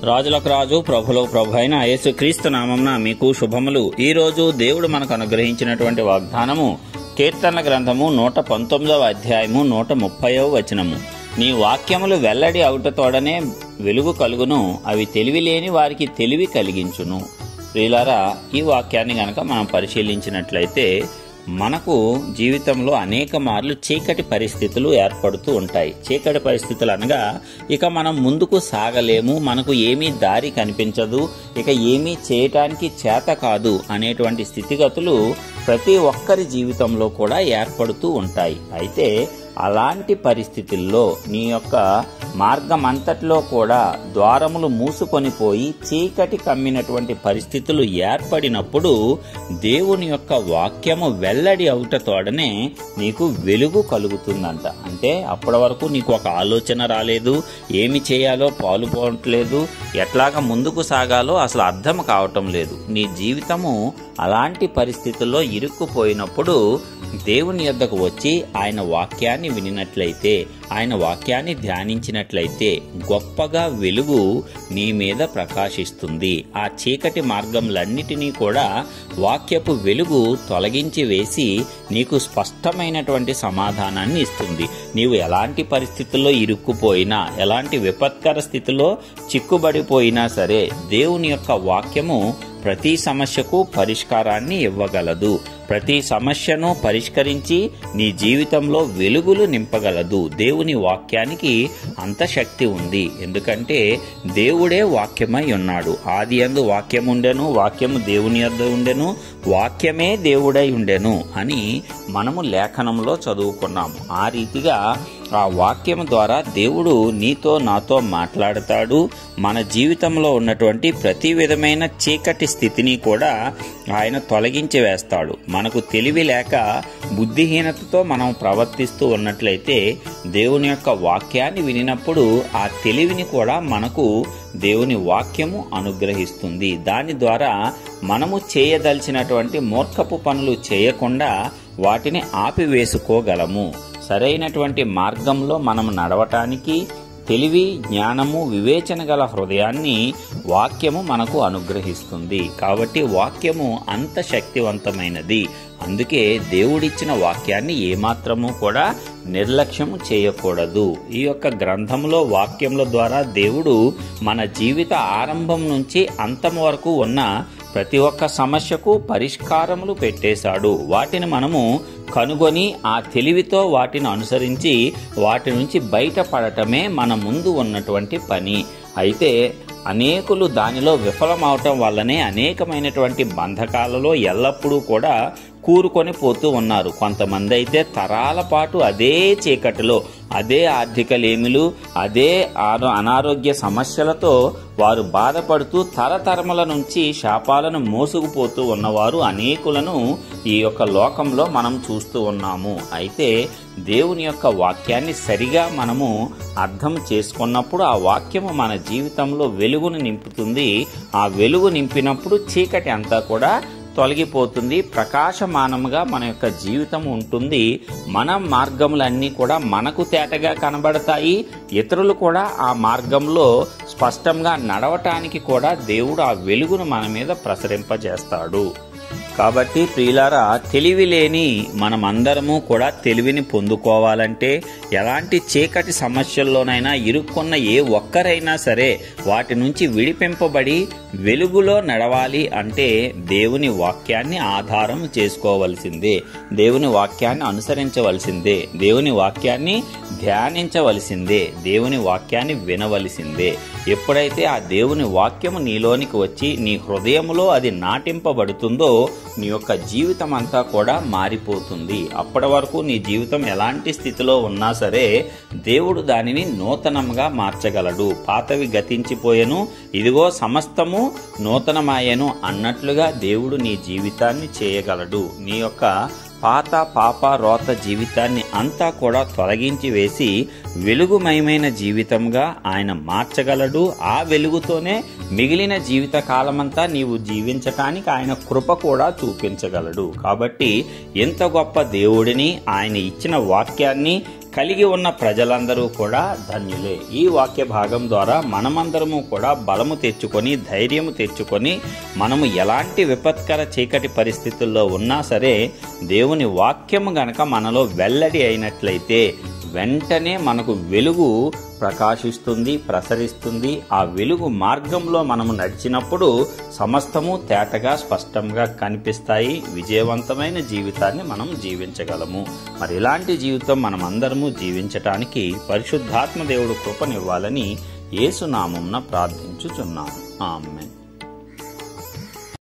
రాజులకు రాజు ప్రభులకు ప్రభు అయిన యేసుక్రీస్తు నామమున మీకు శుభములు. ఈ రోజు దేవుడు మనకు అనుగ్రహించినటువంటి వాగ్దానము కీర్తనల గ్రంథము 119వ అధ్యాయము 130వ వచనము. నీ వాక్యములు వెల్లడి అవుటతోడనే వెలుగు కలుగును, అవి తెలివి లేని వారికి తెలివి కలిగించును. ప్రియులారా, ఈ వాక్యాన్ని గనక మనం పరిశీలించినట్లయితే మనకు జీవితంలో అనేక మార్లు చీకటి పరిస్థితులు ఏర్పడుతూ ఉంటాయి. చీకటి పరిస్థితులు అనగా ఇక మనం ముందుకు సాగలేము, మనకు ఏమీ దారి కనిపించదు, ఇక ఏమీ చేయటానికి చేత కాదు అనేటువంటి స్థితిగతులు ప్రతి ఒక్కరి జీవితంలో కూడా ఏర్పడుతూ ఉంటాయి. అయితే అలాంటి పరిస్థితుల్లో నీ యొక్క మార్గం అంతట్లో కూడా ద్వారములు మూసుకొని పోయి చీకటి కమ్మినటువంటి పరిస్థితులు ఏర్పడినప్పుడు దేవుని యొక్క వాక్యము వెల్లడి అవుటతోడనే నీకు వెలుగు కలుగుతుందంట. అంటే అప్పటి వరకు నీకు ఒక ఆలోచన రాలేదు, ఏమి చేయాలో పాలుపోవట్లేదు, ఎట్లాగా ముందుకు సాగాలో అసలు అర్థం కావటం లేదు. నీ జీవితము అలాంటి పరిస్థితుల్లో ఇరుక్కుపోయినప్పుడు దేవుని యొద్దకు వచ్చి ఆయన వాక్యాన్ని వినినట్లయితే, ఆయన వాక్యాన్ని ధ్యానించినట్లయితే గొప్పగా వెలుగు నీ మీద ప్రకాశిస్తుంది. ఆ చీకటి మార్గములన్నిటినీ కూడా వాక్యపు వెలుగు తొలగించి వేసి నీకు స్పష్టమైనటువంటి సమాధానాన్ని ఇస్తుంది. నీవు ఎలాంటి పరిస్థితుల్లో ఇరుక్కుపోయినా, ఎలాంటి విపత్కర స్థితిలో చిక్కుబడిపోయినా సరే దేవుని యొక్క వాక్యము ప్రతి సమస్యకు పరిష్కారాన్ని ఇవ్వగలదు. ప్రతి సమస్యను పరిష్కరించి నీ జీవితంలో వెలుగులు నింపగలదు. దేవుని వాక్యానికి అంత శక్తి ఉంది. ఎందుకంటే దేవుడే వాక్యమై ఉన్నాడు. ఆది యందు వాక్యం ఉండెను, వాక్యము దేవుని యొద్ద ఉండెను, వాక్యమే దేవుడై ఉండెను అని మనము లేఖనంలో చదువుకున్నాము. ఆ రీతిగా ఆ వాక్యం ద్వారా దేవుడు నీతో నాతో మాట్లాడతాడు. మన జీవితంలో ఉన్నటువంటి ప్రతి విధమైన చీకటి స్థితిని కూడా ఆయన తొలగించి వేస్తాడు. మనకు తెలివి లేక బుద్ధిహీనతతో మనం ప్రవర్తిస్తూ ఉన్నట్లయితే దేవుని యొక్క వాక్యాన్ని వినినప్పుడు ఆ తెలివిని కూడా మనకు దేవుని వాక్యము అనుగ్రహిస్తుంది. దాని ద్వారా మనము చేయదలిచినటువంటి మూర్ఖపు పనులు చేయకుండా వాటిని ఆపివేసుకోగలము. సరైనటువంటి మార్గంలో మనం నడవటానికి తెలివి, జ్ఞానము, వివేచన గల హృదయాన్ని వాక్యము మనకు అనుగ్రహిస్తుంది. కాబట్టి వాక్యము అంత శక్తివంతమైనది. అందుకే దేవుడిచ్చిన వాక్యాన్ని ఏమాత్రము కూడా నిర్లక్ష్యము చేయకూడదు. ఈ యొక్క గ్రంథంలో వాక్యముల ద్వారా దేవుడు మన జీవిత ఆరంభం నుంచి అంతం వరకు ఉన్న ప్రతి ఒక్క సమస్యకు పరిష్కారములు పెట్టేశాడు. వాటిని మనము కనుగొని ఆ తెలివితో వాటిని అనుసరించి వాటి నుంచి బయటపడటమే మన ముందు ఉన్నటువంటి పని. అయితే అనేకులు దానిలో విఫలమవటం వల్లనే అనేకమైనటువంటి బంధకాలలో ఎల్లప్పుడూ కూడా కూరుకొని పోతూ ఉన్నారు. కొంతమంది అయితే తరాల పాటు అదే చీకటిలో, అదే ఆర్థిక లేమిలు, అదే అనారోగ్య సమస్యలతో వారు బాధపడుతూ తరతరముల నుంచి శాపాలను మోసుకుపోతూ ఉన్నవారు అనేకులను ఈ యొక్క లోకంలో మనం చూస్తూ ఉన్నాము. అయితే దేవుని యొక్క వాక్యాన్ని సరిగా మనము అర్థం చేసుకున్నప్పుడు ఆ వాక్యము మన జీవితంలో వెలుగును నింపుతుంది. ఆ వెలుగు నింపినప్పుడు చీకటి అంతా కూడా తొలగిపోతుంది. ప్రకాశమానముగా మన యొక్క జీవితం ఉంటుంది. మన మార్గములన్నీ కూడా మనకు తేటగా కనబడతాయి. ఇతరులు కూడా ఆ మార్గంలో స్పష్టంగా నడవటానికి కూడా దేవుడు ఆ వెలుగును మన మీద ప్రసరింపజేస్తాడు. కాబట్టి ప్రియులారా, తెలివి లేని మనమందరము కూడా తెలివిని పొందుకోవాలంటే ఎలాంటి చీకటి సమస్యల్లోనైనా ఇరుక్కున్న ఏ ఒక్కరైనా సరే వాటి నుంచి విడిపింపబడి వెలుగులో నడవాలి అంటే దేవుని వాక్యాన్ని ఆధారం చేసుకోవలసిందే, దేవుని వాక్యాన్ని అనుసరించవలసిందే, దేవుని వాక్యాన్ని ధ్యానించవలసిందే, దేవుని వాక్యాన్ని వినవలసిందే. ఎప్పుడైతే ఆ దేవుని వాక్యము నీలోనికి వచ్చి నీ హృదయములో అది నాటింపబడుతుందో నీ యొక్క జీవితం అంతా కూడా మారిపోతుంది. అప్పటి వరకు నీ జీవితం ఎలాంటి స్థితిలో ఉన్నా సరే దేవుడు దానిని నూతనంగా మార్చగలడు. పాతవి గతించిపోయెను, ఇదిగో సమస్తము నూతనమాయెను అన్నట్లుగా దేవుడు నీ జీవితాన్ని చేయగలడు. నీ యొక్క పాత పాప రోత జీవితాన్ని అంతా కూడా తొలగించి వేసి వెలుగుమయమైన జీవితంగా ఆయన మార్చగలడు. ఆ వెలుగుతోనే మిగిలిన జీవిత కాలమంతా నీవు జీవించటానికి ఆయన కృప కూడా చూపించగలడు. కాబట్టి ఎంత గొప్ప దేవుడిని, ఆయన ఇచ్చిన వాక్యాన్ని కలిగి ఉన్న ప్రజలందరూ కూడా ధన్యులే. ఈ వాక్య భాగం ద్వారా మనమందరము కూడా బలము తెచ్చుకొని, ధైర్యము తెచ్చుకొని, మనము ఎలాంటి విపత్కర చీకటి పరిస్థితుల్లో ఉన్నా సరే దేవుని వాక్యము గనక మనలో వెల్లడి అయినట్లయితే వెంటనే మనకు వెలుగు ప్రకాశిస్తుంది, ప్రసరిస్తుంది. ఆ వెలుగు మార్గంలో మనము నడిచినప్పుడు సమస్తము తేటగా, స్పష్టంగా కనిపిస్తాయి. విజయవంతమైన జీవితాన్ని మనం జీవించగలము. మరి ఇలాంటి జీవితం మనం అందరము జీవించటానికి పరిశుద్ధాత్మ దేవుడు కృపనివ్వాలని యేసు నామమున ప్రార్థించుచున్నాము. ఆమేన్.